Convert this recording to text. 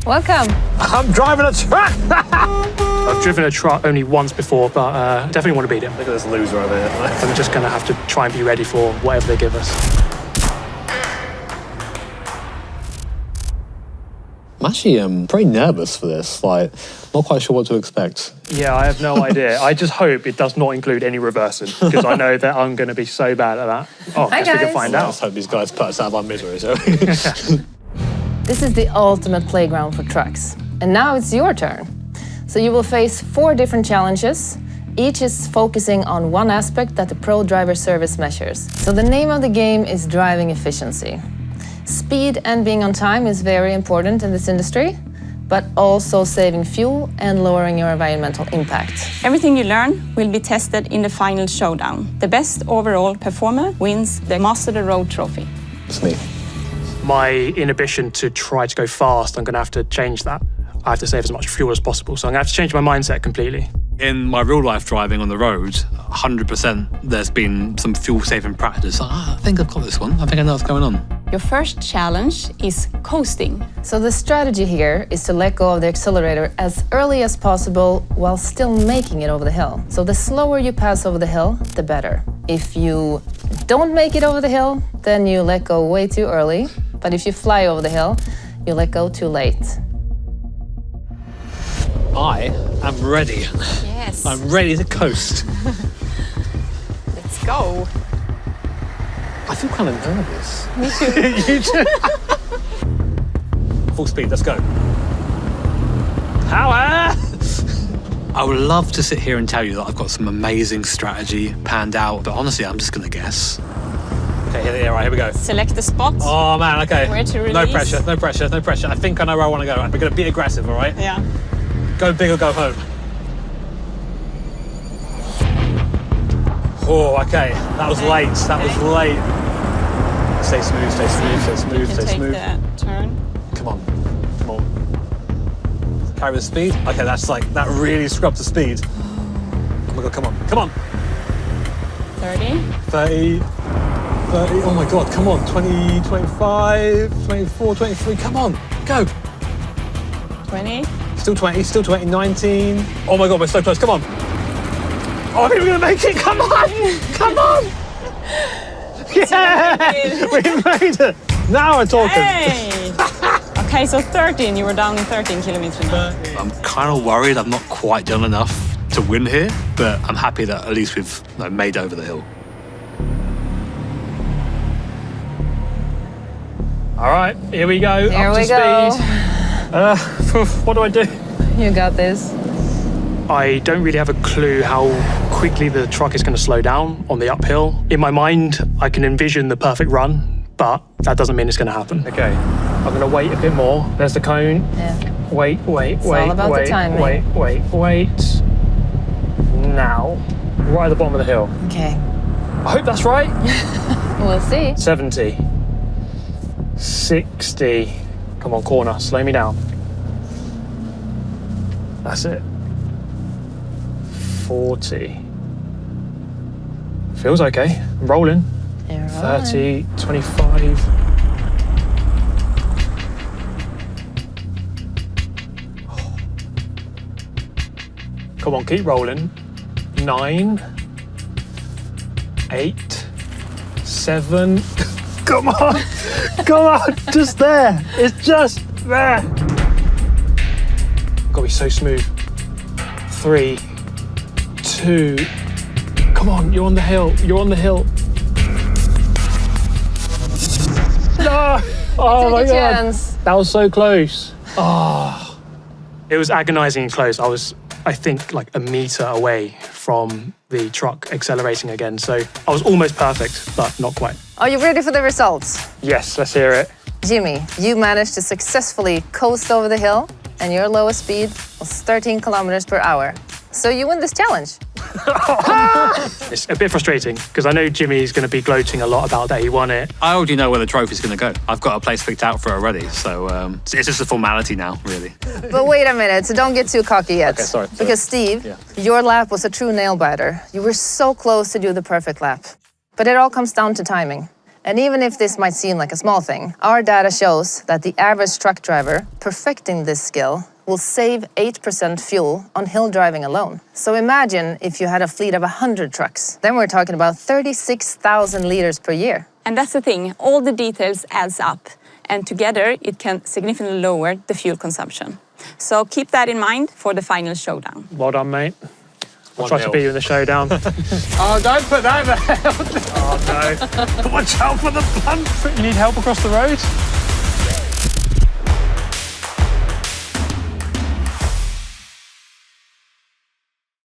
Welcome. I'm driving a truck! I've driven a truck only once before, but definitely want to beat him. Look at this loser over here. I'm just going to have to try and be ready for whatever they give us. I'm actually pretty nervous for this. Like, not quite sure what to expect. Yeah, I have no idea. I just hope it does not include any reversing, because I know that I'm going to be so bad at that. Oh, Hi, I guess we can guys. find Let's out. hope these guys put us out of our misery. So. This is the ultimate playground for trucks. And now it's your turn. So you will face 4 different challenges. Each is focusing on one aspect that the Pro Driver Service measures. So the name of the game is driving efficiency. Speed and being on time is very important in this industry, but also saving fuel and lowering your environmental impact. Everything you learn will be tested in the final showdown. The best overall performer wins the Master the Road trophy. It's me. My inhibition to try to go fast, I'm going to have to change that. I have to save as much fuel as possible, so I'm going to have to change my mindset completely. In my real life driving on the road, 100% there's been some fuel saving practice. I think I've got this one. I think I know what's going on. Your first challenge is coasting. So the strategy here is to let go of the accelerator as early as possible while still making it over the hill. So the slower you pass over the hill, the better. If you don't make it over the hill, then you let go way too early. But if you fly over the hill, you let go too late. I am ready. Yes. I'm ready to coast. Let's go. I feel kind of nervous. Me too. You too? Full speed, let's go. Power! I would love to sit here and tell you that I've got some amazing strategy panned out, but honestly, I'm just going to guess. Okay, right, here we go. Select the spot. Oh man, okay. Where to No release. pressure, no pressure, no pressure. I think I know where I want to go. We're going to be aggressive, all right? Yeah. Go big or go home. Oh, okay. That was late. That was late. Stay smooth, stay smooth, stay You smooth, can stay take smooth. the turn. Come on. Come on. Carry the speed. Okay, that's like, that really scrubbed the speed. Oh my God, come on. Come on. 30. 30. 30. Oh my God, come on. 20, 25, 24, 23. Come on. Go. 20. Still 20, still 20, 19. Oh my God, we're so close. Come on. Oh, I think we're going to make it. Come on. Come on. Yeah. We made it. Now we're talking. Hey! Okay, so 13. You were down in 13 kilometers now. I'm kind of worried I've not quite done enough to win here, but I'm happy that at least we've made over the hill. All right, here we go. Here up to we go. speed. What do I do? You got this. I don't really have a clue how quickly the truck is going to slow down on the uphill. In my mind, I can envision the perfect run, but that doesn't mean it's going to happen. Okay, I'm going to wait a bit more. There's the cone. Yeah. Wait, It's all about the timing. wait. Now, right at the bottom of the hill. Okay. I hope that's right. We'll see. 70. 60. Come on, corner, slow me down. That's it. 40. Feels okay. I'm rolling. You're right. 30, 25. Come on, keep rolling. 9, 8, 7. Come on, come on, just there. It's just there. Gotta be so smooth. 3, 2. Come on, you're on the hill. You're on the hill. No! Oh Take my a God. chance. That was so close. Oh. It was agonizing and close. I was, I think, like a meter away from the truck accelerating again. So I was almost perfect, but not quite. Are you ready for the results? Yes, let's hear it. Jimmy, you managed to successfully coast over the hill, and your lowest speed was 13 kilometers per hour. So you win this challenge. It's a bit frustrating because I know Jimmy's going to be gloating a lot about that he won it. I already know where the trophy's going to go. I've got a place picked out for it already, so it's just a formality now, really. But wait a minute, so don't get too cocky yet. Okay, sorry. Because Steve, Yeah. your lap was a true nail biter. You were so close to do the perfect lap. But it all comes down to timing. And even if this might seem like a small thing, our data shows that the average truck driver perfecting this skill will save 8% fuel on hill driving alone. So imagine if you had a fleet of 100 trucks. Then we're talking about 36,000 liters per year. And that's the thing, all the details adds up. And together, it can significantly lower the fuel consumption. So keep that in mind for the final showdown. Well done, mate. I'll try to 1-0. beat you in the showdown. Oh, don't put that there. Oh, no. Watch out for the bump. You need help across the road?